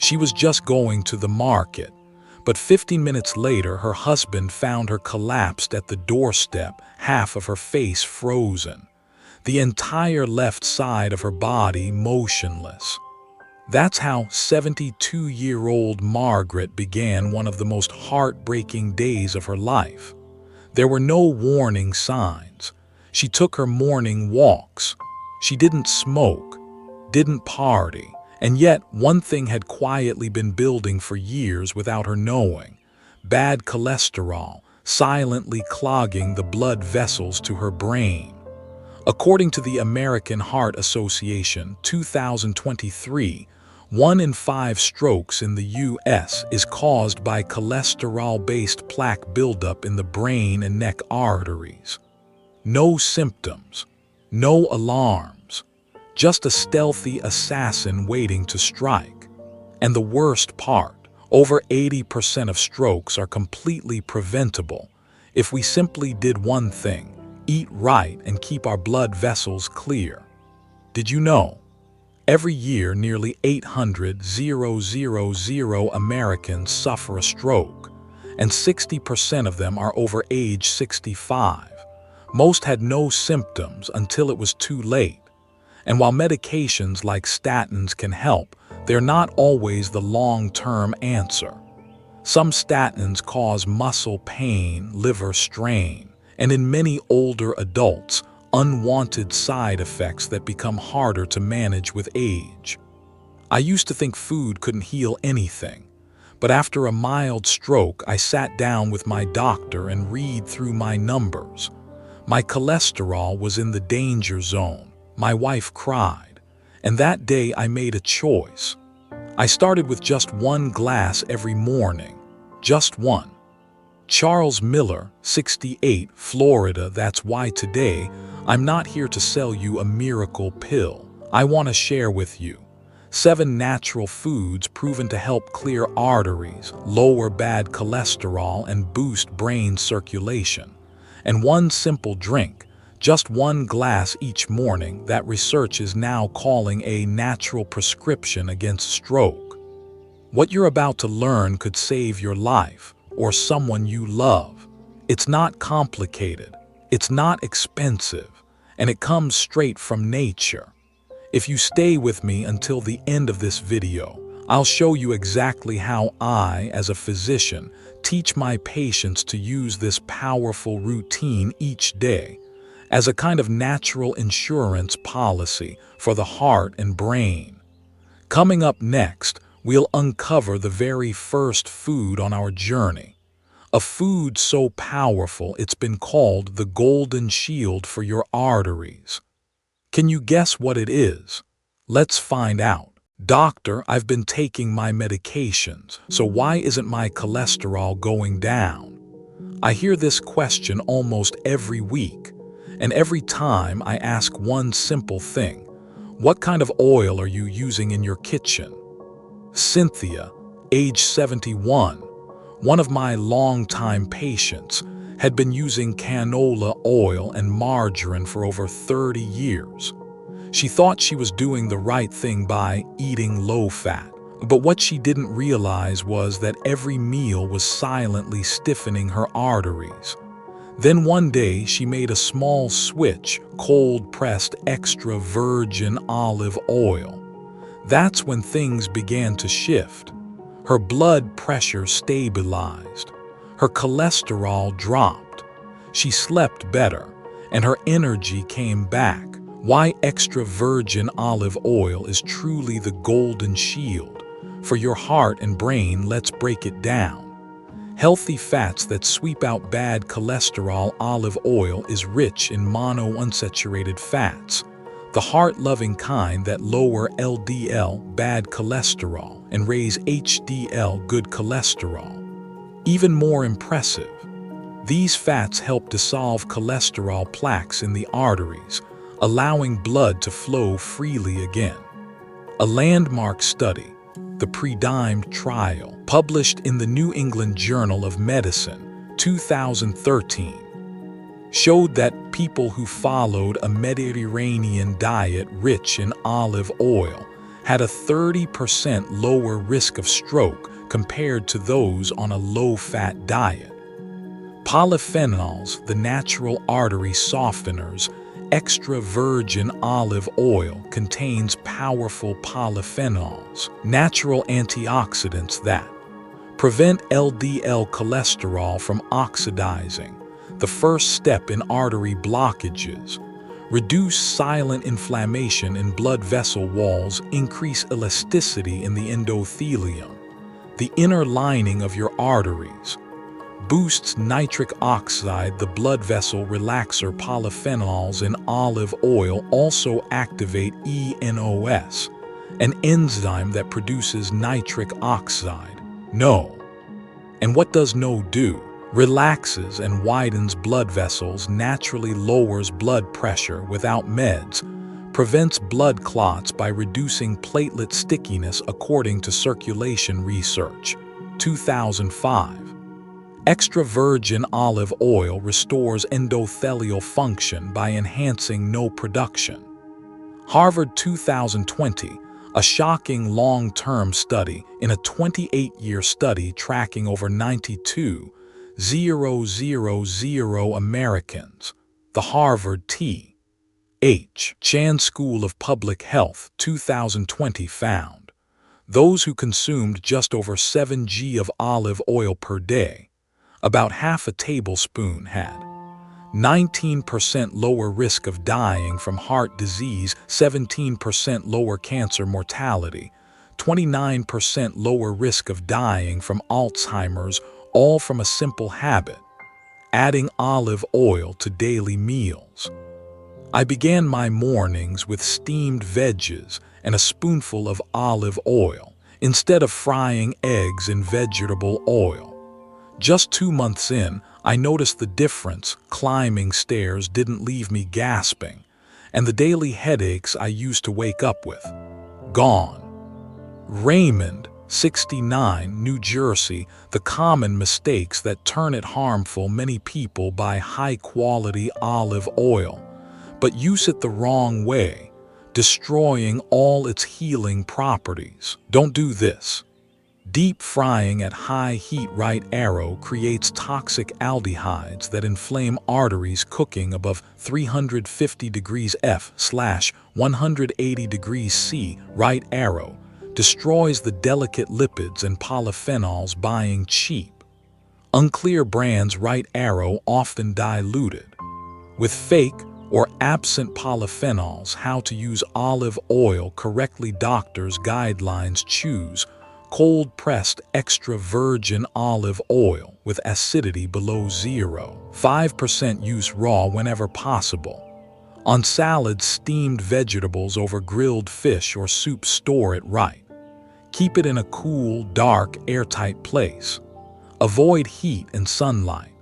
She was just going to the market, but 15 minutes later her husband found her collapsed at the doorstep, half of her face frozen, the entire left side of her body motionless. That's how 72-year-old Margaret began one of the most heartbreaking days of her life. There were no warning signs. She took her morning walks. She didn't smoke, didn't party, and yet one thing had quietly been building for years without her knowing: bad cholesterol, silently clogging the blood vessels to her brain. According to the American Heart Association 2023, 1 in 5 strokes in the U.S. is caused by cholesterol-based plaque buildup in the brain and neck arteries. No symptoms, no alarms, just a stealthy assassin waiting to strike. And the worst part, over 80% of strokes are completely preventable if we simply did one thing: eat right and keep our blood vessels clear. Did you know? Every year, nearly 800,000 Americans suffer a stroke, and 60% of them are over age 65. Most had no symptoms until it was too late. And while medications like statins can help, they're not always the long-term answer. Some statins cause muscle pain, liver strain, and in many older adults, unwanted side effects that become harder to manage with age. I used to think food couldn't heal anything, but after a mild stroke, I sat down with my doctor and read through my numbers. My cholesterol was in the danger zone. My wife cried, and that day I made a choice. I started with just 1 glass every morning, just one. Charles Miller, 68, Florida. That's why today, I'm not here to sell you a miracle pill. I want to share with you 7 natural foods proven to help clear arteries, lower bad cholesterol, and boost brain circulation. And 1 simple drink, just 1 glass each morning, that research is now calling a natural prescription against stroke. What you're about to learn could save your life or someone you love. It's not complicated, it's not expensive, and it comes straight from nature. If you stay with me until the end of this video, I'll show you exactly how I, as a physician, teach my patients to use this powerful routine each day as a kind of natural insurance policy for the heart and brain. Coming up next, we'll uncover the very first food on our journey. A food so powerful it's been called the golden shield for your arteries. Can you guess what it is? Let's find out. Doctor, I've been taking my medications, so why isn't my cholesterol going down? I hear this question almost every week, and every time I ask one simple thing: what kind of oil are you using in your kitchen? Cynthia, age 71, one of my longtime patients, had been using canola oil and margarine for over 30 years. She thought she was doing the right thing by eating low-fat, but what she didn't realize was that every meal was silently stiffening her arteries. Then one day she made a small switch: cold-pressed extra virgin olive oil. That's when things began to shift. Her blood pressure stabilized. Her cholesterol dropped. She slept better, and her energy came back. Why extra virgin olive oil is truly the golden shield for your heart and brain. Let's break it down. Healthy fats that sweep out bad cholesterol. Olive oil is rich in monounsaturated fats, the heart-loving kind that lower LDL, bad cholesterol, and raise HDL, good cholesterol. Even more impressive, these fats help dissolve cholesterol plaques in the arteries, allowing blood to flow freely again. A landmark study, the PREDIME trial, published in the New England Journal of Medicine, 2013, showed that people who followed a Mediterranean diet rich in olive oil had a 30% lower risk of stroke compared to those on a low-fat diet. Polyphenols, the natural artery softeners. Extra virgin olive oil contains powerful polyphenols, natural antioxidants that prevent LDL cholesterol from oxidizing, the first step in artery blockages, reduce silent inflammation in blood vessel walls, increase elasticity in the endothelium, the inner lining of your arteries, boosts nitric oxide. The blood vessel relaxer polyphenols in olive oil also activate eNOS, an enzyme that produces nitric oxide. No. And what does no do? Relaxes and widens blood vessels, naturally lowers blood pressure without meds, prevents blood clots by reducing platelet stickiness according to Circulation Research, 2005. Extra virgin olive oil restores endothelial function by enhancing NO production. Harvard 2020, a shocking long-term study in a 28-year study tracking over 92,000 Americans. The Harvard T.H. Chan School of Public Health 2020 found those who consumed just over 7 g of olive oil per day, about half a tablespoon, had 19% lower risk of dying from heart disease, 17% lower cancer mortality, 29% lower risk of dying from Alzheimer's, all from a simple habit: adding olive oil to daily meals. I began my mornings with steamed veggies and a spoonful of olive oil, instead of frying eggs in vegetable oil. Just 2 months in, I noticed the difference. Climbing stairs didn't leave me gasping, and the daily headaches I used to wake up with, gone. Raymond, 69, New Jersey. The common mistakes that turn it harmful: many people buy high-quality olive oil, but use it the wrong way, destroying all its healing properties. Don't do this. Deep frying at high heat, right arrow, creates toxic aldehydes that inflame arteries. Cooking above 350 degrees F/180 degrees C, right arrow, destroys the delicate lipids and polyphenols. Buying cheap, unclear brands, right arrow, often diluted with fake or absent polyphenols. How to use olive oil correctly. Doctor's guidelines: choose cold-pressed extra virgin olive oil with acidity below 0.5%. Use raw whenever possible. On salads, steamed vegetables over grilled fish or soup. Store it right. Keep it in a cool, dark, airtight place. Avoid heat and sunlight.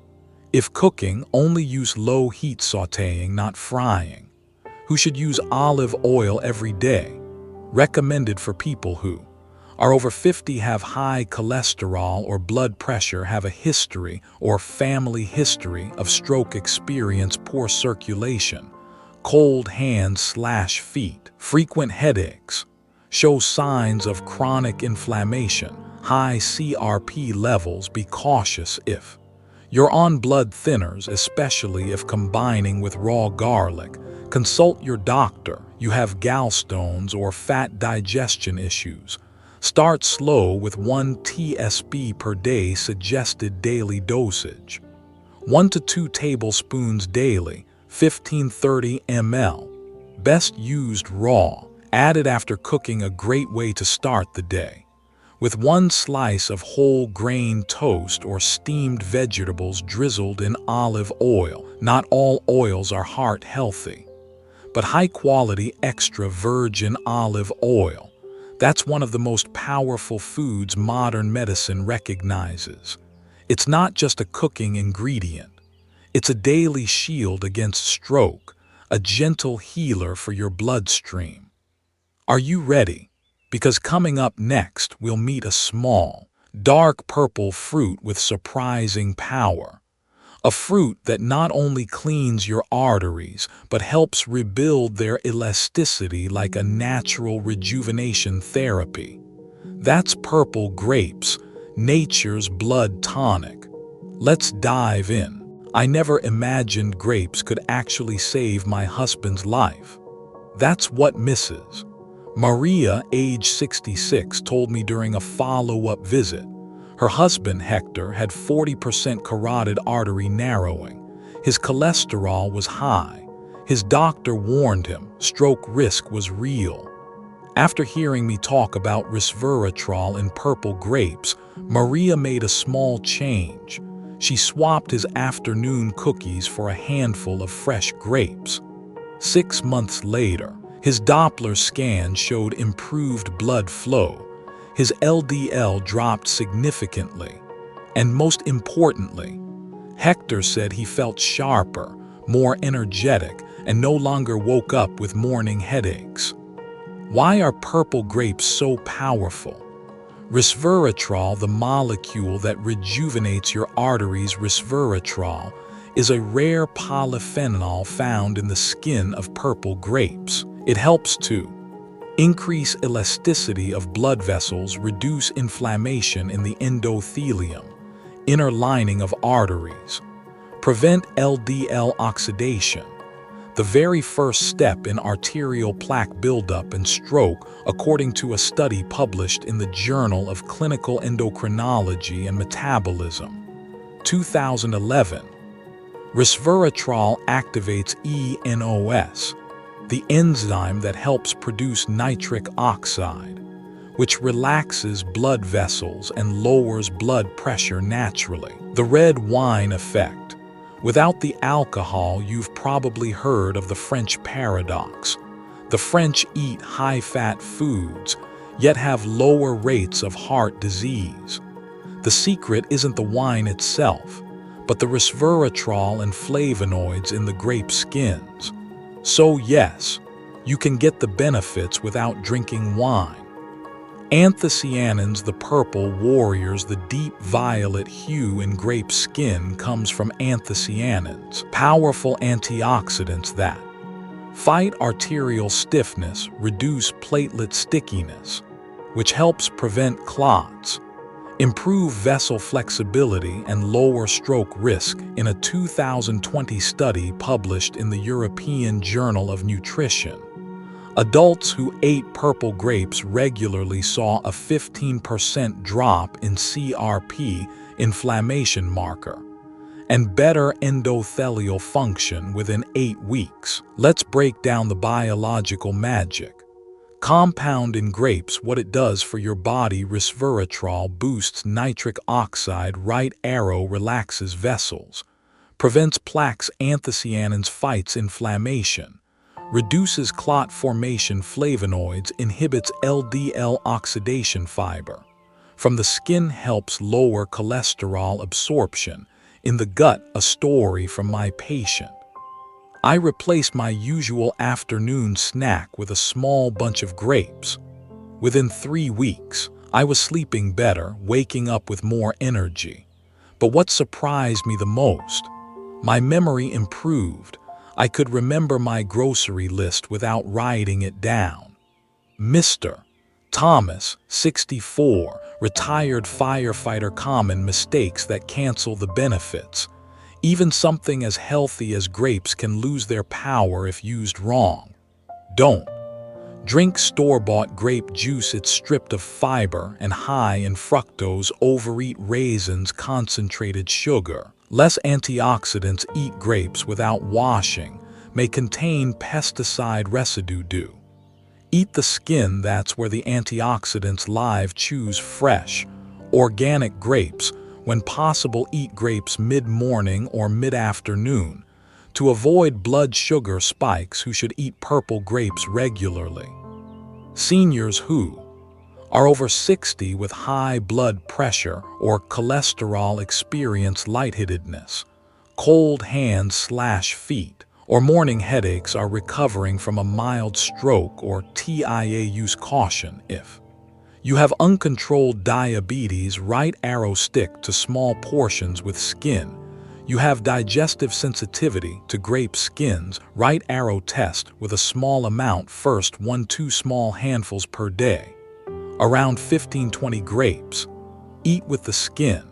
If cooking, only use low-heat sautéing, not frying. Who should use olive oil every day? Recommended for people who are over 50, have high cholesterol or blood pressure, have a history or family history of stroke, experience poor circulation, cold hands/feet, frequent headaches, show signs of chronic inflammation, high CRP levels. Be cautious if you're on blood thinners, especially if combining with raw garlic. Consult your doctor. You have gallstones or fat digestion issues. Start slow with 1 tsp per day. Suggested daily dosage: 1 to 2 tablespoons daily, 15-30 ml. Best used raw. Added after cooking. A great way to start the day with 1 slice of whole grain toast or steamed vegetables drizzled in olive oil. Not all oils are heart healthy, but high-quality extra virgin olive oil, that's one of the most powerful foods modern medicine recognizes. It's not just a cooking ingredient. It's a daily shield against stroke, a gentle healer for your bloodstream. Are you ready? Because coming up next, we'll meet a small, dark purple fruit with surprising power. A fruit that not only cleans your arteries, but helps rebuild their elasticity like a natural rejuvenation therapy. That's purple grapes, nature's blood tonic. Let's dive in. I never imagined grapes could actually save my husband's life. That's what Mrs. Maria, age 66, told me during a follow-up visit. Her husband, Hector, had 40% carotid artery narrowing. His cholesterol was high. His doctor warned him stroke risk was real. After hearing me talk about resveratrol in purple grapes, Maria made a small change. She swapped his afternoon cookies for a handful of fresh grapes. 6 months later, his Doppler scan showed improved blood flow. His LDL dropped significantly. And most importantly, Hector said he felt sharper, more energetic, and no longer woke up with morning headaches. Why are purple grapes so powerful? Resveratrol, the molecule that rejuvenates your arteries, resveratrol, is a rare polyphenol found in the skin of purple grapes. It helps to increase elasticity of blood vessels, reduce inflammation in the endothelium, inner lining of arteries, prevent LDL oxidation, the very first step in arterial plaque buildup and stroke, according to a study published in the Journal of Clinical Endocrinology and Metabolism, 2011. Resveratrol activates eNOS, the enzyme that helps produce nitric oxide, which relaxes blood vessels and lowers blood pressure naturally. The red wine effect. Without the alcohol, you've probably heard of the French paradox. The French eat high-fat foods, yet have lower rates of heart disease. The secret isn't the wine itself, but the resveratrol and flavonoids in the grape skins. So yes, you can get the benefits without drinking wine. Anthocyanins, the purple warriors, the deep violet hue in grape skin comes from anthocyanins, powerful antioxidants that fight arterial stiffness, reduce platelet stickiness, which helps prevent clots, improve vessel flexibility, and lower stroke risk in a 2020 study published in the European Journal of Nutrition. Adults who ate purple grapes regularly saw a 15% drop in CRP, inflammation marker, and better endothelial function within 8 weeks. Let's break down the biological magic. Compound in grapes, what it does for your body. Resveratrol boosts nitric oxide, right arrow relaxes vessels, prevents plaques. Anthocyanins fights inflammation, reduces clot formation. Flavonoids inhibits LDL oxidation. Fiber from the skin helps lower cholesterol absorption. In the gut, a story from my patient. I replaced my usual afternoon snack with a small bunch of grapes. Within 3 weeks, I was sleeping better, waking up with more energy. But what surprised me the most? My memory improved. I could remember my grocery list without writing it down. Mr. Thomas, 64, retired firefighter. Common mistakes that cancel the benefits. Even something as healthy as grapes can lose their power if used wrong. Don't drink store-bought grape juice. It's stripped of fiber and high in fructose. Overeat raisins, concentrated sugar. Less antioxidants. Eat grapes without washing. May contain pesticide residue. Do eat the skin, that's where the antioxidants live. Choose fresh, organic grapes. When possible, eat grapes mid-morning or mid-afternoon. To avoid blood sugar spikes, who should eat purple grapes regularly? Seniors who are over 60 with high blood pressure or cholesterol, experience lightheadedness, cold hands/feet, or morning headaches, are recovering from a mild stroke or TIA. Use caution if you have uncontrolled diabetes. Right arrow stick to small portions with skin. You have digestive sensitivity to grape skins. Right arrow test with a small amount first, 1-2 small handfuls per day. Around 15-20 grapes. Eat with the skin.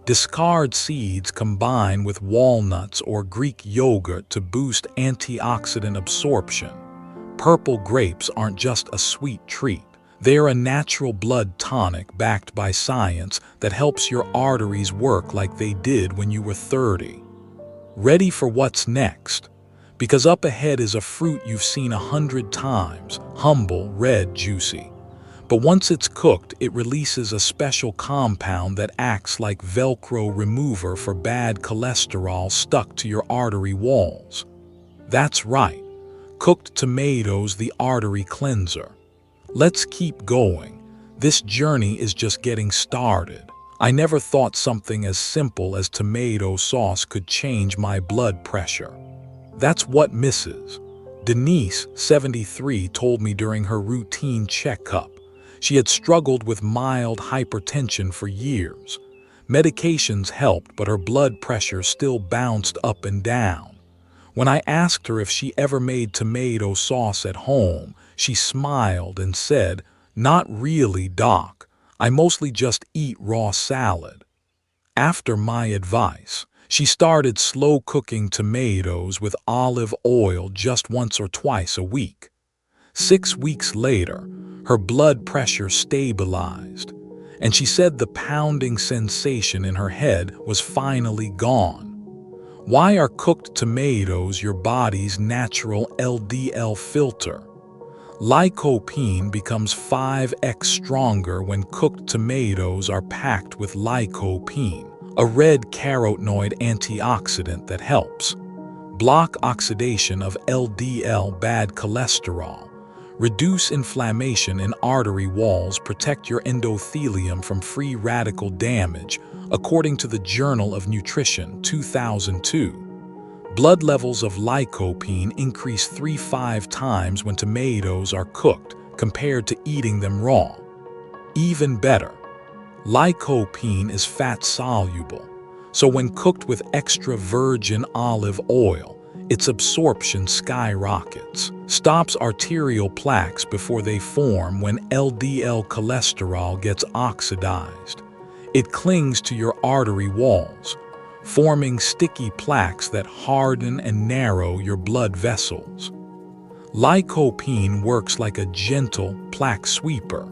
Discard seeds, combine with walnuts or Greek yogurt to boost antioxidant absorption. Purple grapes aren't just a sweet treat. They're a natural blood tonic backed by science that helps your arteries work like they did when you were 30. Ready for what's next? Because up ahead is a fruit you've seen 100 times, humble, red, juicy. But once it's cooked, it releases a special compound that acts like Velcro remover for bad cholesterol stuck to your artery walls. That's right, cooked tomatoes, the artery cleanser. Let's keep going. This journey is just getting started. I never thought something as simple as tomato sauce could change my blood pressure. That's what Mrs. Denise, 73, told me during her routine checkup. She had struggled with mild hypertension for years. Medications helped, but her blood pressure still bounced up and down. When I asked her if she ever made tomato sauce at home, she smiled and said, "Not really, Doc. I mostly just eat raw salad." After my advice, she started slow cooking tomatoes with olive oil just once or twice a week. 6 weeks later, her blood pressure stabilized, and she said the pounding sensation in her head was finally gone. Why are cooked tomatoes your body's natural LDL filter? Lycopene becomes 5x stronger when cooked tomatoes are packed with lycopene, a red carotenoid antioxidant that helps block oxidation of LDL, bad cholesterol, reduce inflammation in artery walls, protect your endothelium from free radical damage, according to the Journal of Nutrition, 2002. Blood levels of lycopene increase 3-5 times when tomatoes are cooked compared to eating them raw. Even better, lycopene is fat-soluble, so when cooked with extra virgin olive oil, its absorption skyrockets, stops arterial plaques before they form when LDL cholesterol gets oxidized. It clings to your artery walls, forming sticky plaques that harden and narrow your blood vessels. Lycopene works like a gentle plaque sweeper,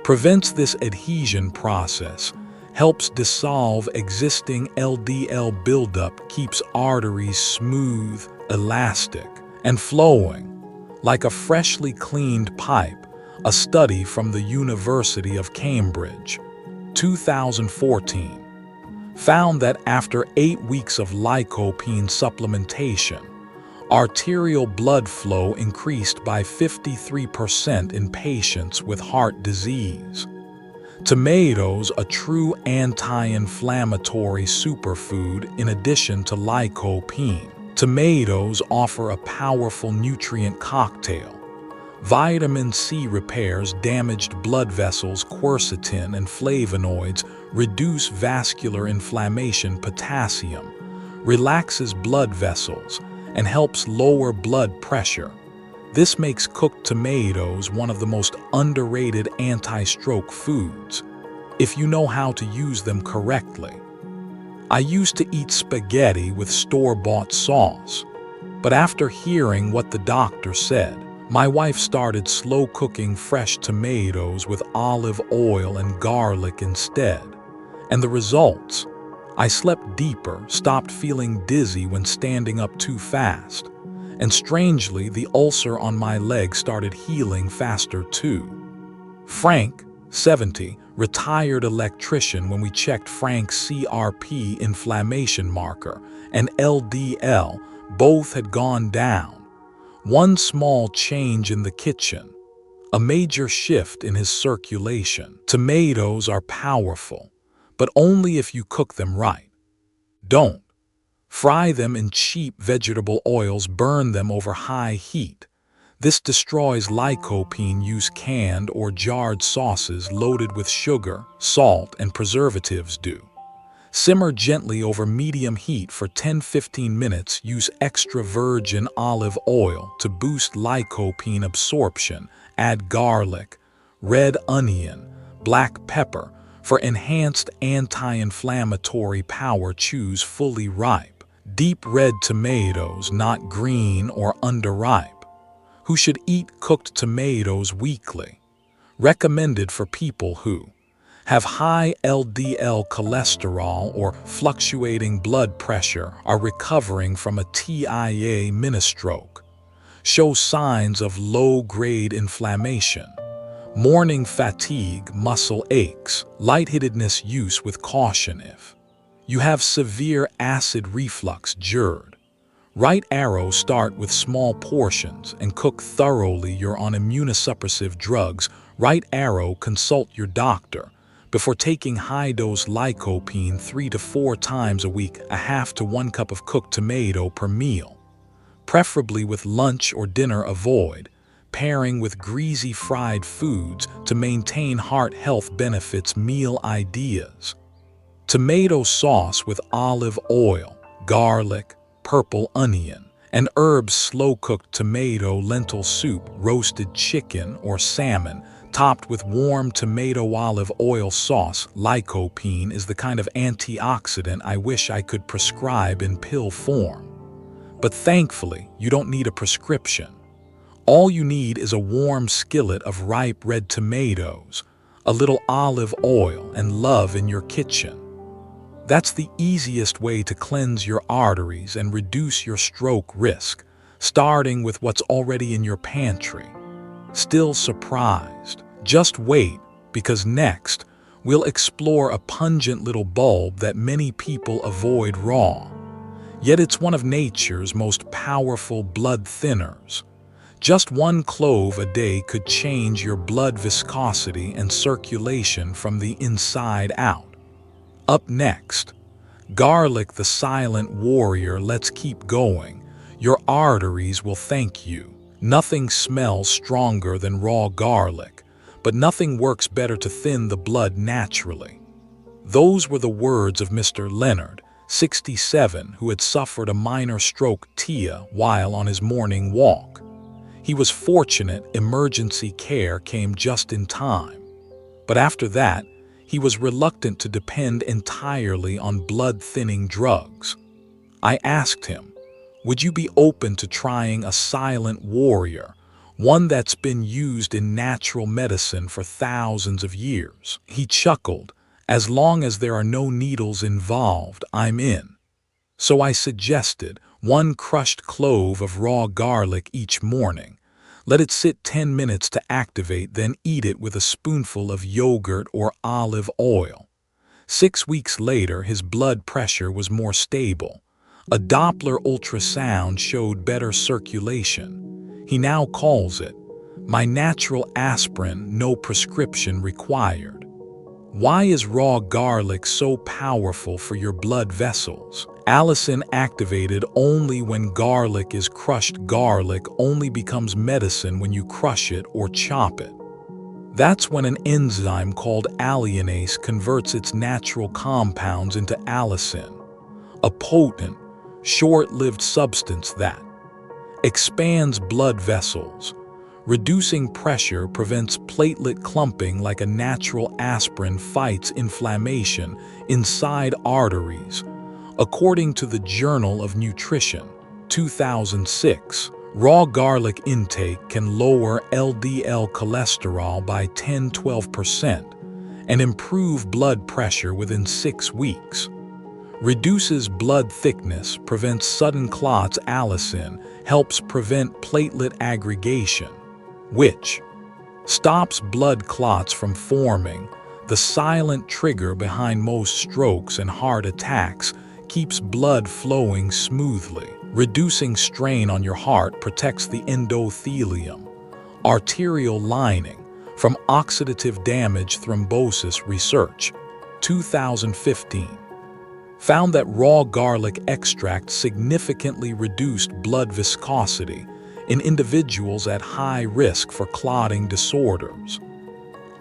prevents this adhesion process, helps dissolve existing LDL buildup, keeps arteries smooth, elastic, and flowing like a freshly cleaned pipe. A study from the University of Cambridge, 2014, found that after 8 weeks of lycopene supplementation, arterial blood flow increased by 53% in patients with heart disease. Tomatoes, a true anti-inflammatory superfood in addition to lycopene. Tomatoes offer a powerful nutrient cocktail. Vitamin C repairs damaged blood vessels, quercetin and flavonoids reduce vascular inflammation, potassium relaxes blood vessels and helps lower blood pressure. This makes cooked tomatoes one of the most underrated anti-stroke foods, if you know how to use them correctly. I used to eat spaghetti with store-bought sauce, but after hearing what the doctor said, my wife started slow cooking fresh tomatoes with olive oil and garlic instead. And the results? I slept deeper, stopped feeling dizzy when standing up too fast, and strangely, the ulcer on my leg started healing faster too. Frank, 70, retired electrician, when we checked Frank's CRP inflammation marker and LDL, both had gone down. One small change in the kitchen, a major shift in his circulation. Tomatoes are powerful, but only if you cook them right. Don't fry them in cheap vegetable oils, burn them over high heat. This destroys lycopene. Use canned or jarred sauces loaded with sugar, salt, and preservatives do. Simmer gently over medium heat for 10-15 minutes. Use extra virgin olive oil to boost lycopene absorption. Add garlic, red onion, black pepper for enhanced anti-inflammatory power. Choose fully ripe, deep red tomatoes, not green or underripe. Who should eat cooked tomatoes weekly? Recommended for people who have high LDL cholesterol or fluctuating blood pressure, are recovering from a TIA mini-stroke, show signs of low-grade inflammation, morning fatigue, muscle aches, lightheadedness. Use with caution if you have severe acid reflux. GERD. Right arrow. Start with small portions and cook thoroughly. You're on immunosuppressive drugs. Right arrow. Consult your doctor before taking high-dose lycopene 3 to 4 times a week. A half to 1 cup of cooked tomato per meal, preferably with lunch or dinner. Avoid pairing with greasy fried foods to maintain heart health benefits. Meal ideas: tomato sauce with olive oil, garlic, purple onion, and herbs. Slow-cooked tomato lentil soup, roasted chicken or salmon, topped with warm tomato olive oil sauce. Lycopene is the kind of antioxidant I wish I could prescribe in pill form. But thankfully, you don't need a prescription. All you need is a warm skillet of ripe red tomatoes, a little olive oil, and love in your kitchen. That's the easiest way to cleanse your arteries and reduce your stroke risk, starting with what's already in your pantry. Still surprised? Just wait, because next, we'll explore a pungent little bulb that many people avoid raw. Yet it's one of nature's most powerful blood thinners. Just 1 clove a day could change your blood viscosity and circulation from the inside out. Up next, garlic, the silent warrior. Let's keep going. Your arteries will thank you. Nothing smells stronger than raw garlic, but nothing works better to thin the blood naturally. Those were the words of Mr. Leonard, 67, who had suffered a minor stroke TIA while on his morning walk. He was fortunate emergency care came just in time. But after that, he was reluctant to depend entirely on blood-thinning drugs. I asked him, would you be open to trying a silent warrior, one that's been used in natural medicine for thousands of years? He chuckled, as long as there are no needles involved, I'm in. So I suggested 1 crushed clove of raw garlic each morning. Let it sit 10 minutes to activate, then eat it with a spoonful of yogurt or olive oil. 6 weeks later, his blood pressure was more stable. A Doppler ultrasound showed better circulation. He now calls it my natural aspirin, no prescription required. Why is raw garlic so powerful for your blood vessels? Allicin activated only when garlic is crushed. Garlic only becomes medicine when you crush it or chop it. That's when an enzyme called alliinase converts its natural compounds into allicin, a potent, short-lived substance that expands blood vessels. Reducing pressure prevents platelet clumping like a natural aspirin fights inflammation inside arteries. According to the Journal of Nutrition, 2006, raw garlic intake can lower LDL cholesterol by 10–12% and improve blood pressure within 6 weeks. Reduces blood thickness, prevents sudden clots. Allicin helps prevent platelet aggregation, which stops blood clots from forming. The silent trigger behind most strokes and heart attacks, keeps blood flowing smoothly. Reducing strain on your heart, protects the endothelium, arterial lining, from oxidative damage. Thrombosis. Research, 2015, found that raw garlic extract significantly reduced blood viscosity in individuals at high risk for clotting disorders.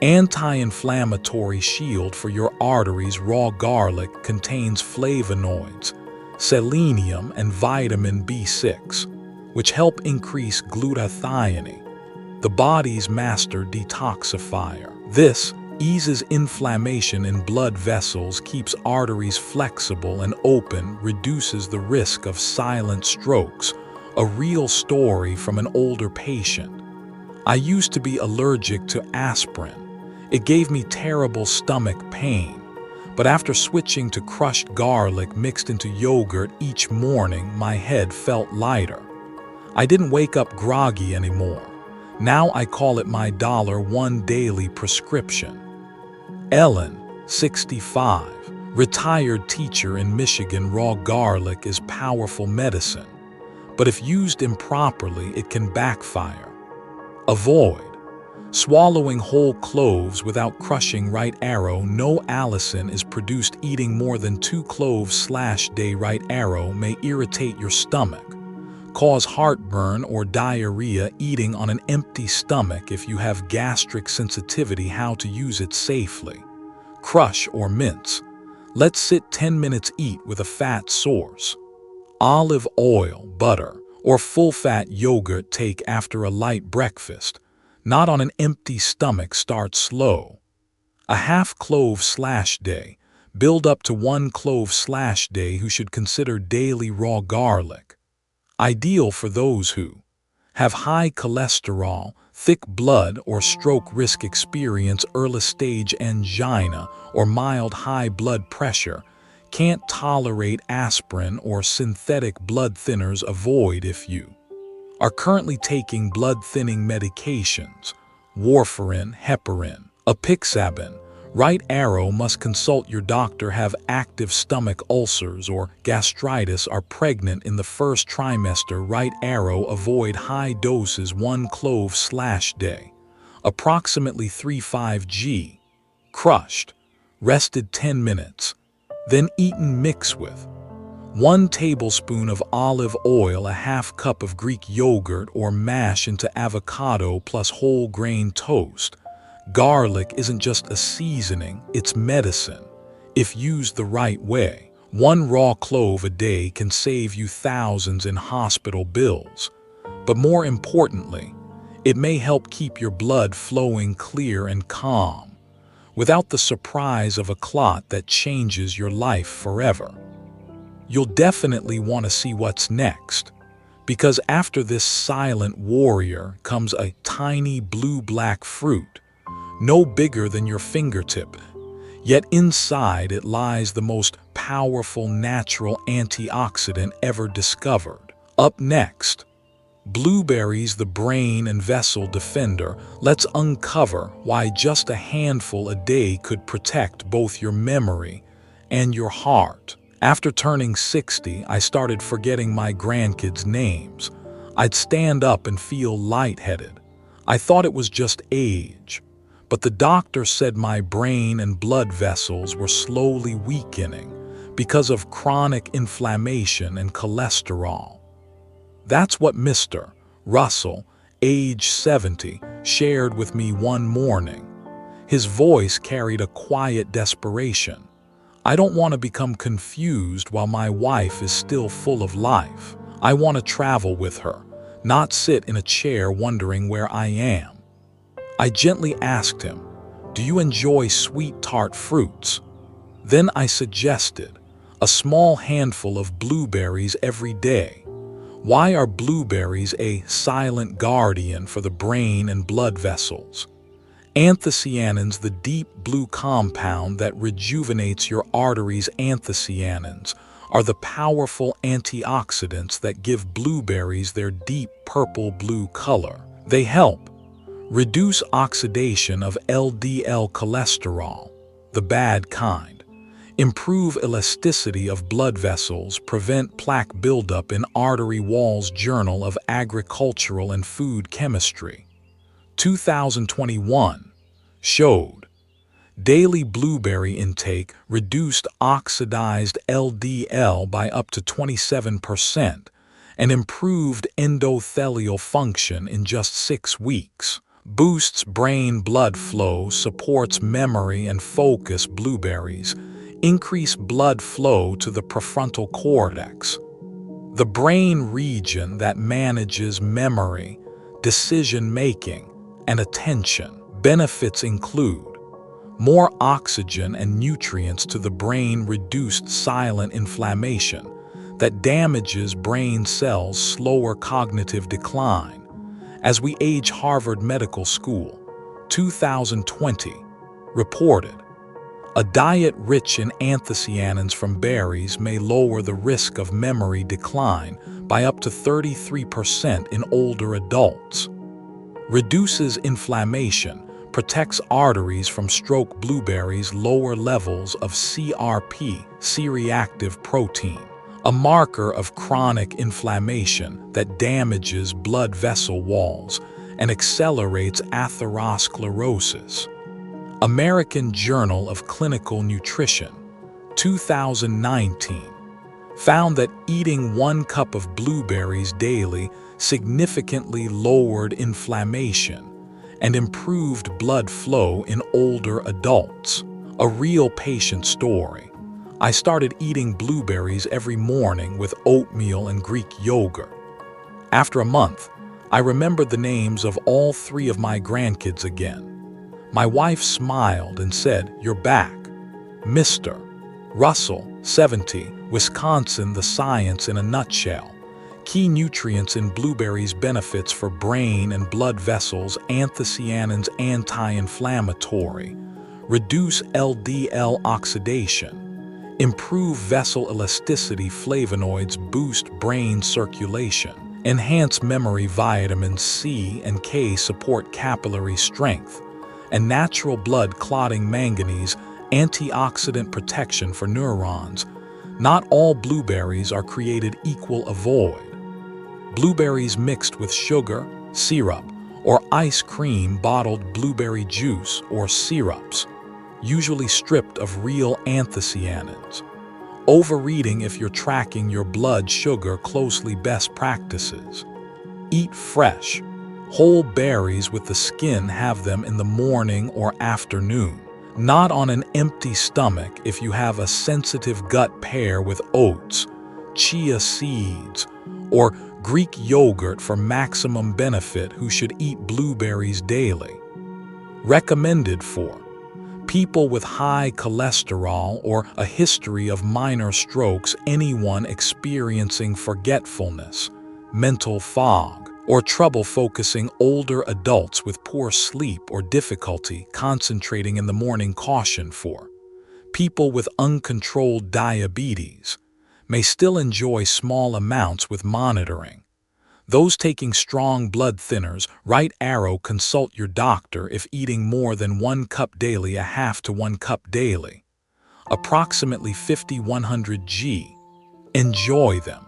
Anti-inflammatory shield for your arteries. Raw garlic contains flavonoids, selenium, and vitamin B6, which help increase glutathione, the body's master detoxifier. This eases inflammation in blood vessels, keeps arteries flexible and open, reduces the risk of silent strokes. A real story from an older patient. I used to be allergic to aspirin. It gave me terrible stomach pain. But after switching to crushed garlic mixed into yogurt each morning, my head felt lighter. I didn't wake up groggy anymore. Now I call it my $1 daily prescription. Ellen, 65, retired teacher in Michigan. Raw garlic is powerful medicine, but if used improperly, it can backfire. Avoid swallowing whole cloves without crushing. Right arrow. No allicin is produced. Eating more than 2 cloves/day. Right arrow may irritate your stomach, cause heartburn or diarrhea. Eating on an empty stomach. If you have gastric sensitivity, how to use it safely. Crush or mince. Let sit 10 minutes. Eat with a fat source. Olive oil, butter, or full-fat yogurt. Take after a light breakfast, not on an empty stomach. Start slow. A ½ clove/day. Build up to 1 clove/day. Who should consider daily raw garlic. Ideal for those who have high cholesterol, thick blood, or stroke risk, experience early-stage angina, or mild high blood pressure, can't tolerate aspirin or synthetic blood thinners. Avoid if you are currently taking blood-thinning medications, warfarin, heparin, apixaban. Right arrow. Must consult your doctor. Have active stomach ulcers or gastritis. Are pregnant in the first trimester. Right arrow. Avoid high doses. 1 clove/day. Approximately 3-5 g. Crushed. Rested 10 minutes. Then eaten. Mix with 1 tablespoon of olive oil, a ½ cup of Greek yogurt, or mash into avocado plus whole grain toast. Garlic isn't just a seasoning, it's medicine. If used the right way, 1 raw clove a day can save you thousands in hospital bills. But more importantly, it may help keep your blood flowing clear and calm, without the surprise of a clot that changes your life forever. You'll definitely want to see what's next, because after this silent warrior comes a tiny blue-black fruit, no bigger than your fingertip. Yet inside it lies the most powerful natural antioxidant ever discovered. Up next, blueberries, the brain and vessel defender. Let's uncover why just a handful a day could protect both your memory and your heart. After turning 60, I started forgetting my grandkids' names. I'd stand up and feel lightheaded. I thought it was just age. But the doctor said my brain and blood vessels were slowly weakening because of chronic inflammation and cholesterol. That's what Mr. Russell, age 70, shared with me one morning. His voice carried a quiet desperation. I don't want to become confused while my wife is still full of life. I want to travel with her, not sit in a chair wondering where I am. I gently asked him, "Do you enjoy sweet tart fruits?" Then I suggested a small handful of blueberries every day. Why are blueberries a silent guardian for the brain and blood vessels? Anthocyanins, the deep blue compound that rejuvenates your arteries. Anthocyanins are the powerful antioxidants that give blueberries their deep purple-blue color. They help reduce oxidation of LDL cholesterol, the bad kind, improve elasticity of blood vessels, prevent plaque buildup in artery walls. Journal of Agricultural and Food Chemistry, 2021, showed daily blueberry intake reduced oxidized LDL by up to 27% and improved endothelial function in just 6 weeks. boosts brain blood flow, supports memory and focus. Blueberries increase blood flow to the prefrontal cortex, the brain region that manages memory, decision-making, and attention. Benefits include more oxygen and nutrients to the brain, reduced silent inflammation that damages brain cells, slower cognitive decline. As we age, Harvard Medical School, 2020, reported a diet rich in anthocyanins from berries may lower the risk of memory decline by up to 33% in older adults. Reduces inflammation, protects arteries from stroke. Blueberries lower levels of CRP, C-reactive protein, a marker of chronic inflammation that damages blood vessel walls and accelerates atherosclerosis. American Journal of Clinical Nutrition, 2019, found that eating 1 cup of blueberries daily significantly lowered inflammation and improved blood flow in older adults. A real patient story. I started eating blueberries every morning with oatmeal and Greek yogurt. After a month, I remembered the names of all 3 of my grandkids again. My wife smiled and said, "You're back." Mr. Russell, 70, Wisconsin. The science in a nutshell. Key nutrients in blueberries: benefits for brain and blood vessels, anthocyanins, anti-inflammatory, reduce LDL oxidation, improve vessel elasticity, flavonoids, boost brain circulation, enhance memory. Vitamins C and K support capillary strength and natural blood clotting. Manganese, antioxidant protection for neurons. Not all blueberries are created equal. Avoid blueberries mixed with sugar, syrup, or ice cream. Bottled blueberry juice or syrups, usually stripped of real anthocyanins. Overeating if you're tracking your blood sugar closely. Best practices: eat fresh, whole berries with the skin. Have them in the morning or afternoon, not on an empty stomach. If you have a sensitive gut, pair with oats, chia seeds, or Greek yogurt for maximum benefit. Who should eat blueberries daily? Recommended for people with high cholesterol or a history of minor strokes, anyone experiencing forgetfulness, mental fog, or trouble focusing, older adults with poor sleep or difficulty concentrating in the morning. Caution for people with uncontrolled diabetes, may still enjoy small amounts with monitoring. Those taking strong blood thinners, right arrow, consult your doctor if eating more than 1 cup daily, a half to 1 cup daily. Approximately 50-100 g. Enjoy them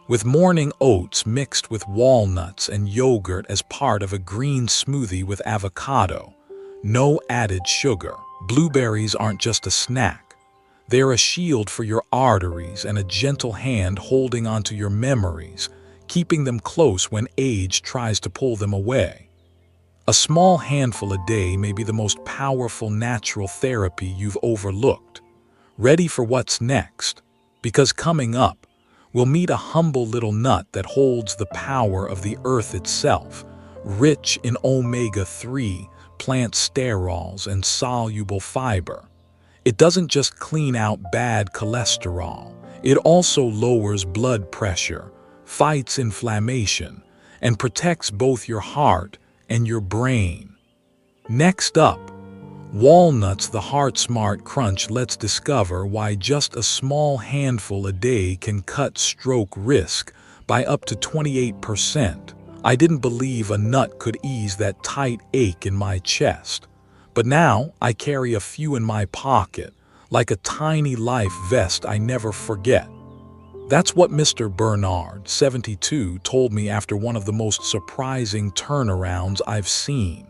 with morning oats mixed with walnuts and yogurt as part of a green smoothie with avocado. No added sugar. Blueberries aren't just a snack. They're a shield for your arteries and a gentle hand holding onto your memories, keeping them close when age tries to pull them away. A small handful a day may be the most powerful natural therapy you've overlooked. Ready for what's next? Because coming up, we'll meet a humble little nut that holds the power of the earth itself, rich in omega-3, plant sterols, and soluble fiber. It doesn't just clean out bad cholesterol, it also lowers blood pressure, fights inflammation, and protects both your heart and your brain. Next up, walnuts, the heart smart crunch. Let's discover why just a small handful a day can cut stroke risk by up to 28%. I didn't believe a nut could ease that tight ache in my chest, but now I carry a few in my pocket, like a tiny life vest I never forget. That's what Mr. Bernard, 72, told me after one of the most surprising turnarounds I've seen.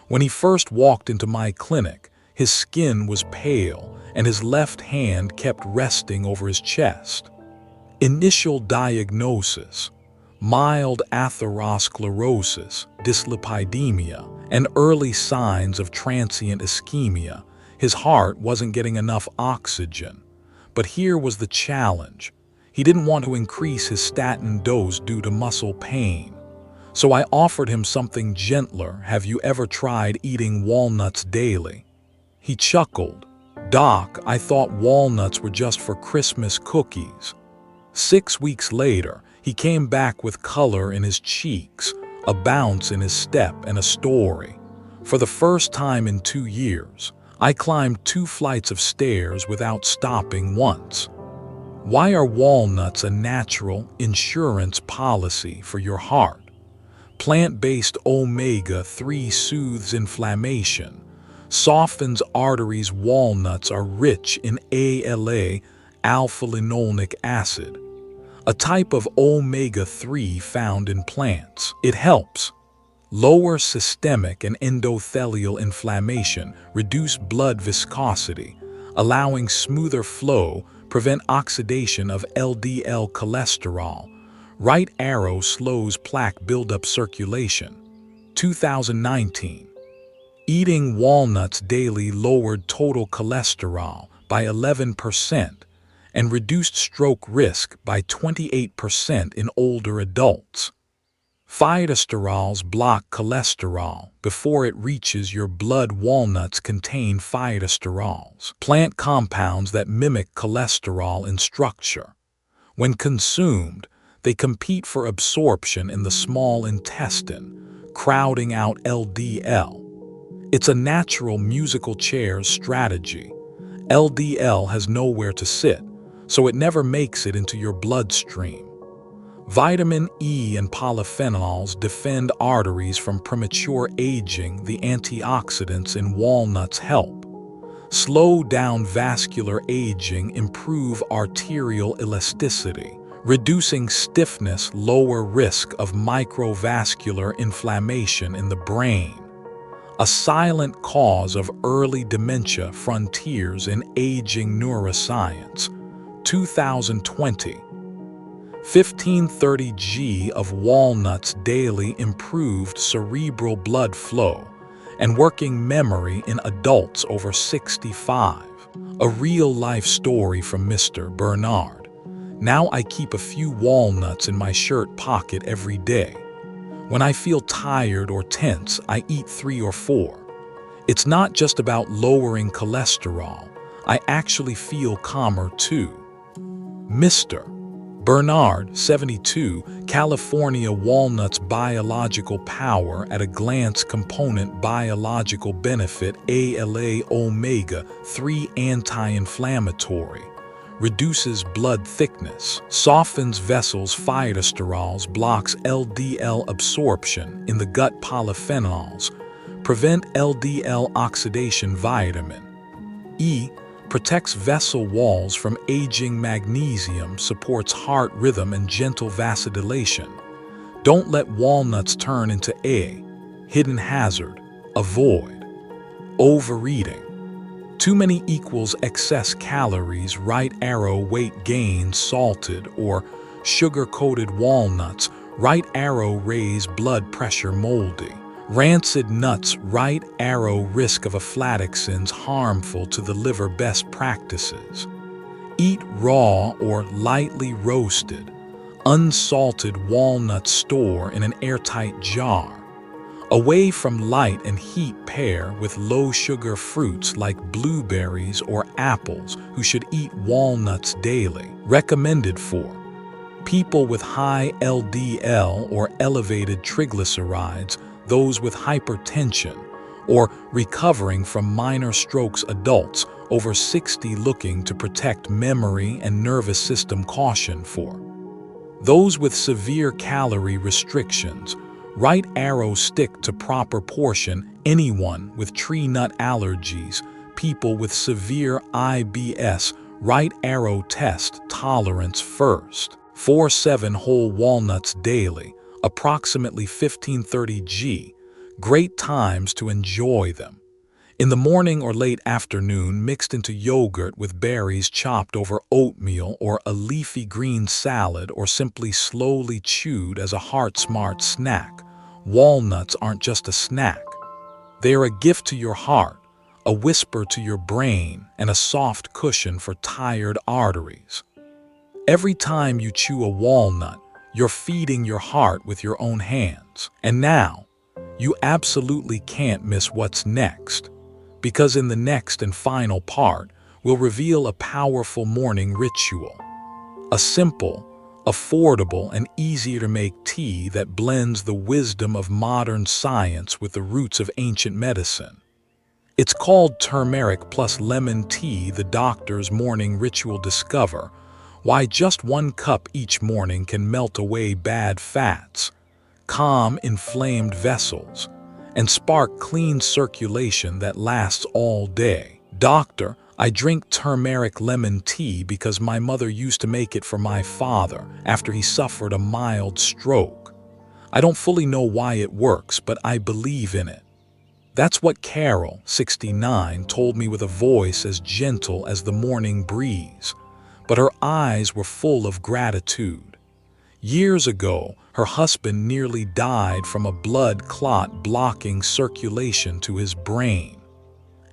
When he first walked into my clinic, his skin was pale and his left hand kept resting over his chest. Initial diagnosis: mild atherosclerosis, dyslipidemia, and early signs of transient ischemia. His heart wasn't getting enough oxygen. But here was the challenge. He didn't want to increase his statin dose due to muscle pain. So I offered him something gentler. Have you ever tried eating walnuts daily? He chuckled. Doc, I thought walnuts were just for Christmas cookies. 6 weeks later, he came back with color in his cheeks, a bounce in his step, and a story. For the first time in 2 years, I climbed 2 flights of stairs without stopping once. Why are walnuts a natural insurance policy for your heart? Plant-based omega-3 soothes inflammation, softens arteries. Walnuts are rich in ALA, alpha-linolenic acid, a type of omega-3 found in plants. It helps lower systemic and endothelial inflammation, reduce blood viscosity, allowing smoother flow, prevent oxidation of LDL cholesterol. Right arrow slows plaque buildup circulation. 2019. Eating walnuts daily lowered total cholesterol by 11% and reduced stroke risk by 28% in older adults. Phytosterols block cholesterol before it reaches your blood. Walnuts contain phytosterols, plant compounds that mimic cholesterol in structure. When consumed, they compete for absorption in the small intestine, crowding out LDL. It's a natural musical chairs strategy. LDL has nowhere to sit, so it never makes it into your bloodstream. Vitamin E and polyphenols defend arteries from premature aging. The antioxidants in walnuts help slow down vascular aging, improve arterial elasticity, reducing stiffness, lower risk of microvascular inflammation in the brain. A silent cause of early dementia. Frontiers in Aging Neuroscience. 2020. 1530 g of walnuts daily improved cerebral blood flow and working memory in adults over 65. A real-life story from Mr. Bernard. Now I keep a few walnuts in my shirt pocket every day. When I feel tired or tense, I eat 3 or 4. It's not just about lowering cholesterol. I actually feel calmer too. Mr. Bernard, 72, California. Walnuts biological power at a glance. Component biological benefit: ALA, omega-3 anti-inflammatory, reduces blood thickness, softens vessels. Phytosterols blocks LDL absorption in the gut. Polyphenols prevent LDL oxidation. Vitamin E protects vessel walls from aging. Magnesium supports heart rhythm and gentle vasodilation. Don't let walnuts turn into a hidden hazard. Avoid overeating. Too many equals excess calories. Right arrow weight gain. Salted or sugar-coated walnuts. Right arrow raise blood pressure. Moldy rancid nuts. Right arrow risk of aflatoxins harmful to the liver. Best practices: eat raw or lightly roasted, unsalted walnuts. Store in an airtight jar. Away from light and heat. Pair with low-sugar fruits like blueberries or apples. Who should eat walnuts daily? Recommended for people with high LDL or elevated triglycerides, those with hypertension, or recovering from minor strokes. Adults over 60 looking to protect memory and nervous system. Caution for those with severe calorie restrictions. Right arrow stick to proper portion. Anyone with tree nut allergies, people with severe IBS. Right arrow test tolerance first. 4-7 whole walnuts daily, approximately 1530 g. Great times to enjoy them: in the morning or late afternoon, mixed into yogurt with berries, chopped over oatmeal or a leafy green salad, or simply slowly chewed as a heart-smart snack. Walnuts aren't just a snack. They are a gift to your heart, a whisper to your brain, and a soft cushion for tired arteries. Every time you chew a walnut, you're feeding your heart with your own hands. And now, you absolutely can't miss what's next, because in the next and final part, we'll reveal a powerful morning ritual. A simple, affordable, and easy-to-make tea that blends the wisdom of modern science with the roots of ancient medicine. It's called Turmeric plus Lemon Tea, the doctor's morning ritual. Discover why just 1 cup each morning can melt away bad fats, calm inflamed vessels, and spark clean circulation that lasts all day. Doctor, I drink turmeric lemon tea because my mother used to make it for my father after he suffered a mild stroke. I don't fully know why it works, but I believe in it. That's what Carol, 69, told me with a voice as gentle as the morning breeze, but her eyes were full of gratitude. Years ago, her husband nearly died from a blood clot blocking circulation to his brain.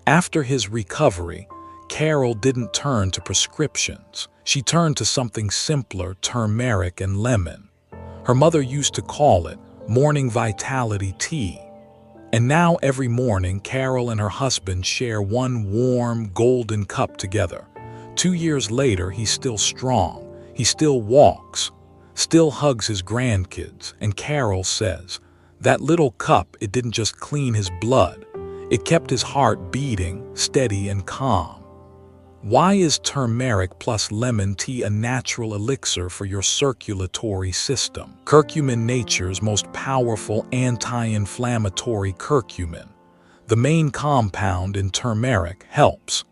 After his recovery, Carol didn't turn to prescriptions. She turned to something simpler: turmeric and lemon. Her mother used to call it morning vitality tea. And now every morning, Carol and her husband share one warm, golden cup together. 2 years later, he's still strong. He still walks, still hugs his grandkids. And Carol says, that little cup, it didn't just clean his blood. It kept his heart beating, steady and calm. Why is turmeric plus lemon tea a natural elixir for your circulatory system? Curcumin, nature's most powerful anti-inflammatory curcumin, the main compound in turmeric, helps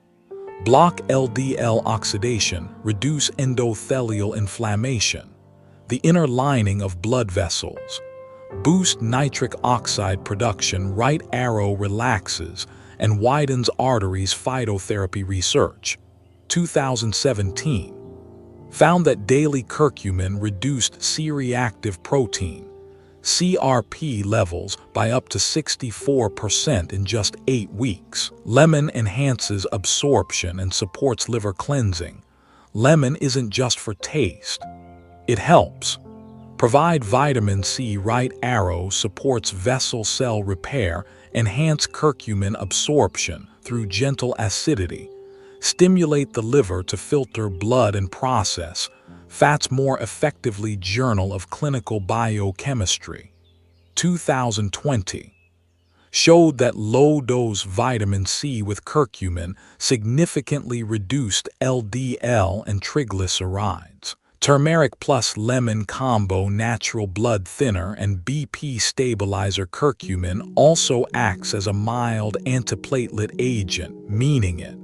block LDL oxidation, reduce endothelial inflammation, the inner lining of blood vessels, boost nitric oxide production. Right arrow relaxes and widens arteries. Phytotherapy research, 2017, found that daily curcumin reduced C-reactive protein, CRP, levels by up to 64% in just 8 weeks. Lemon enhances absorption and supports liver cleansing. Lemon isn't just for taste. It helps provide vitamin C. Right arrow supports vessel cell repair, enhance curcumin absorption through gentle acidity, stimulate the liver to filter blood and process fats more effectively. Journal of Clinical Biochemistry, 2020, showed that low-dose vitamin C with curcumin significantly reduced LDL and triglycerides. Turmeric plus lemon combo, natural blood thinner and BP stabilizer. Curcumin also acts as a mild antiplatelet agent, meaning it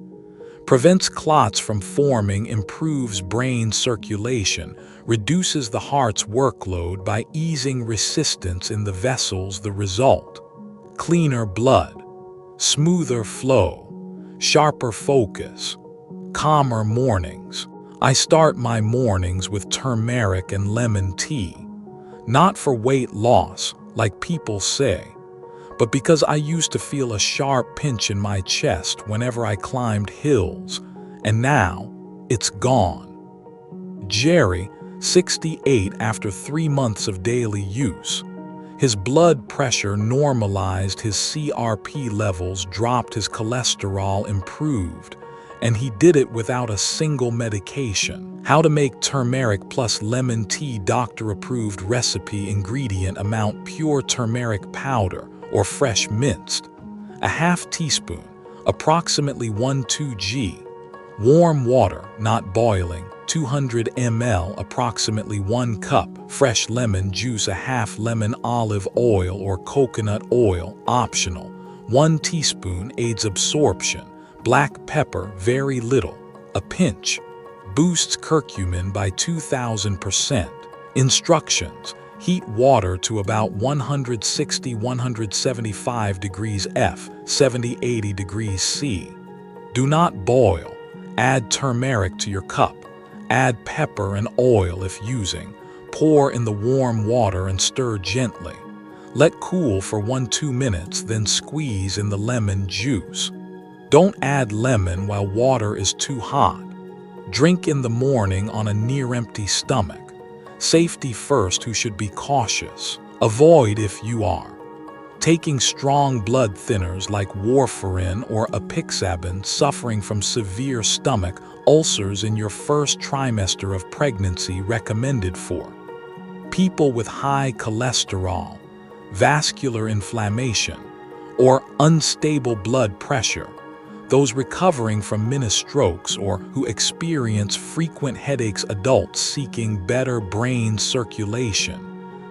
prevents clots from forming, improves brain circulation, reduces the heart's workload by easing resistance in the vessels. The result: cleaner blood, smoother flow, sharper focus, calmer mornings. I start my mornings with turmeric and lemon tea, not for weight loss, like people say, but because I used to feel a sharp pinch in my chest whenever I climbed hills, and now it's gone. Jerry, 68, after 3 months of daily use, his blood pressure normalized, his CRP levels dropped, his cholesterol improved, and he did it without a single medication. How to make turmeric plus lemon tea. Doctor-approved recipe. Ingredient amount: pure turmeric powder or fresh minced, a ½ teaspoon, approximately 1-2 g. Warm water, not boiling, 200 ml, approximately 1 cup. Fresh lemon juice, a ½ lemon. Olive oil or coconut oil, optional, 1 teaspoon, aids absorption. Black pepper, very little, a pinch, boosts curcumin by 2000%. Instructions: heat water to about 160-175 degrees F, 70-80 degrees C. Do not boil. Add turmeric to your cup. Add pepper and oil if using. Pour in the warm water and stir gently. Let cool for 1–2 minutes, then squeeze in the lemon juice. Don't add lemon while water is too hot. Drink in the morning on a near-empty stomach. Safety first, who should be cautious. Avoid if you are taking strong blood thinners like warfarin or apixaban, suffering from severe stomach ulcers in your first trimester of pregnancy. Recommended for people with high cholesterol, vascular inflammation, or unstable blood pressure, those recovering from mini strokes or who experience frequent headaches, adults seeking better brain circulation,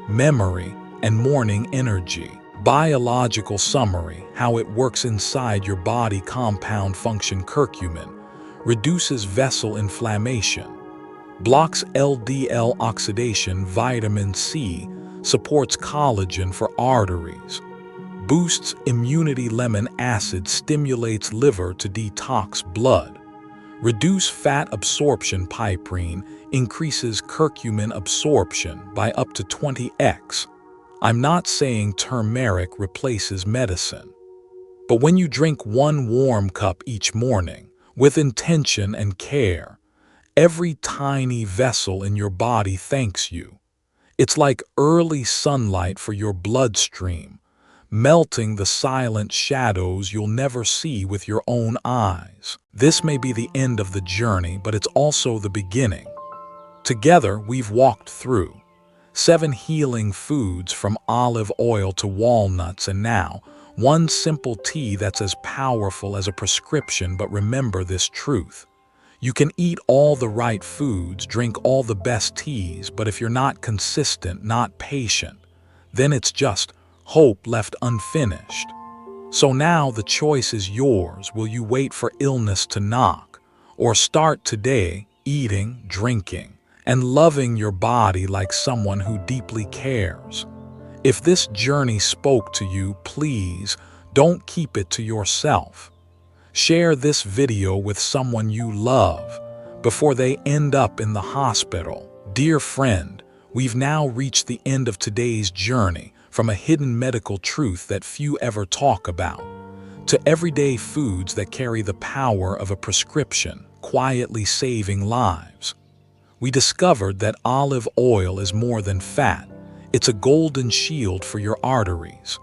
memory, and morning energy. Biological summary: how it works inside your body. Compound function: curcumin reduces vessel inflammation, blocks LDL oxidation. Vitamin C supports collagen for arteries, boosts immunity. Lemon acid stimulates liver to detox blood, reduce fat absorption. Piperine increases curcumin absorption by up to 20x. I'm not saying turmeric replaces medicine, but when you drink 1 warm cup each morning with intention and care, every tiny vessel in your body thanks you. It's like early sunlight for your bloodstream, melting the silent shadows you'll never see with your own eyes. This may be the end of the journey, but it's also the beginning. Together, we've walked through 7 healing foods, from olive oil to walnuts, and now 1 simple tea that's as powerful as a prescription. But remember this truth: you can eat all the right foods, drink all the best teas, but if you're not consistent, not patient, then it's just hope left unfinished. So now the choice is yours. Will you wait for illness to knock, or start today, eating, drinking, and loving your body like someone who deeply cares? If this journey spoke to you, please don't keep it to yourself. Share this video with someone you love before they end up in the hospital. Dear friend, we've now reached the end of today's journey, from a hidden medical truth that few ever talk about, to everyday foods that carry the power of a prescription, quietly saving lives. We discovered that olive oil is more than fat. It's a golden shield for your arteries.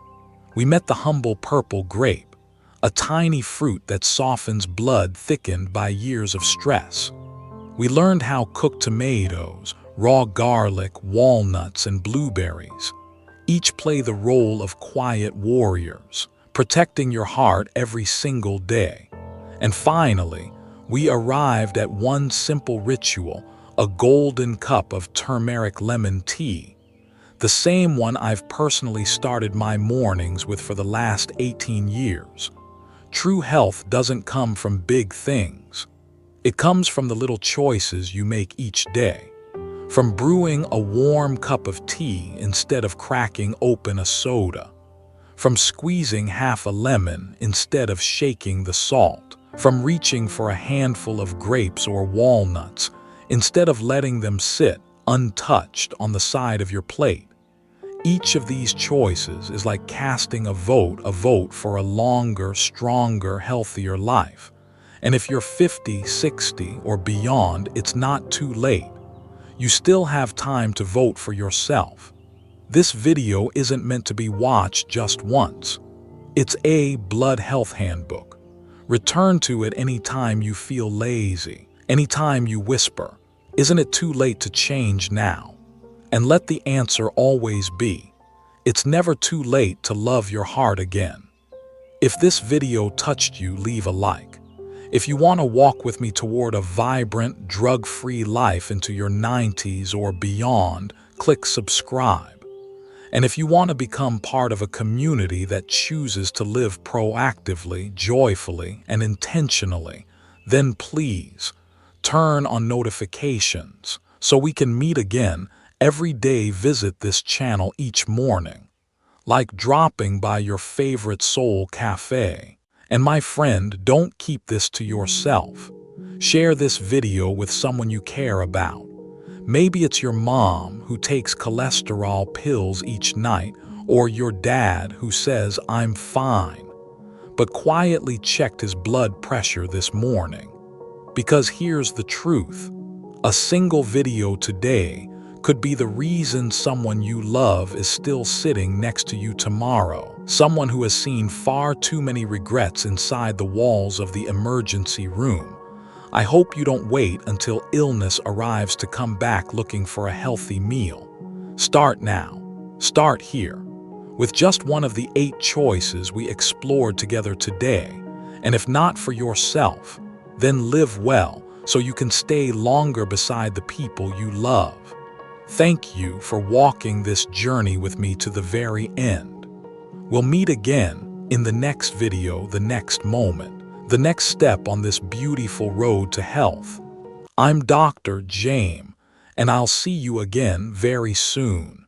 We met the humble purple grape, a tiny fruit that softens blood thickened by years of stress. We learned how cooked tomatoes, raw garlic, walnuts, and blueberries each play the role of quiet warriors, protecting your heart every single day. And finally, we arrived at 1 simple ritual: a golden cup of turmeric lemon tea, the same one I've personally started my mornings with for the last 18 years. True health doesn't come from big things. It comes from the little choices you make each day. From brewing a warm cup of tea instead of cracking open a soda, from squeezing half a lemon instead of shaking the salt, from reaching for a handful of grapes or walnuts instead of letting them sit untouched on the side of your plate. Each of these choices is like casting a vote for a longer, stronger, healthier life. And if you're 50, 60, or beyond, it's not too late. You still have time to vote for yourself. This video isn't meant to be watched just once. It's a blood health handbook. Return to it anytime you feel lazy, anytime you whisper, "Isn't it too late to change now?" And let the answer always be, it's never too late to love your heart again. If this video touched you, leave a like. If you want to walk with me toward a vibrant, drug-free life into your 90s or beyond, click subscribe. And if you want to become part of a community that chooses to live proactively, joyfully, and intentionally, then please turn on notifications so we can meet again every day. Visit this channel each morning, like dropping by your favorite soul cafe. And my friend, don't keep this to yourself. Share this video with someone you care about. Maybe it's your mom who takes cholesterol pills each night, or your dad who says, "I'm fine," but quietly checked his blood pressure this morning. Because here's the truth. A single video today could be the reason someone you love is still sitting next to you tomorrow. Someone who has seen far too many regrets inside the walls of the emergency room. I hope you don't wait until illness arrives to come back looking for a healthy meal. Start now. Start here. With just one of the 8 choices we explored together today, and if not for yourself, then live well so you can stay longer beside the people you love. Thank you for walking this journey with me to the very end. We'll meet again in the next video, the next moment, the next step on this beautiful road to health. I'm Dr. Jame, and I'll see you again very soon.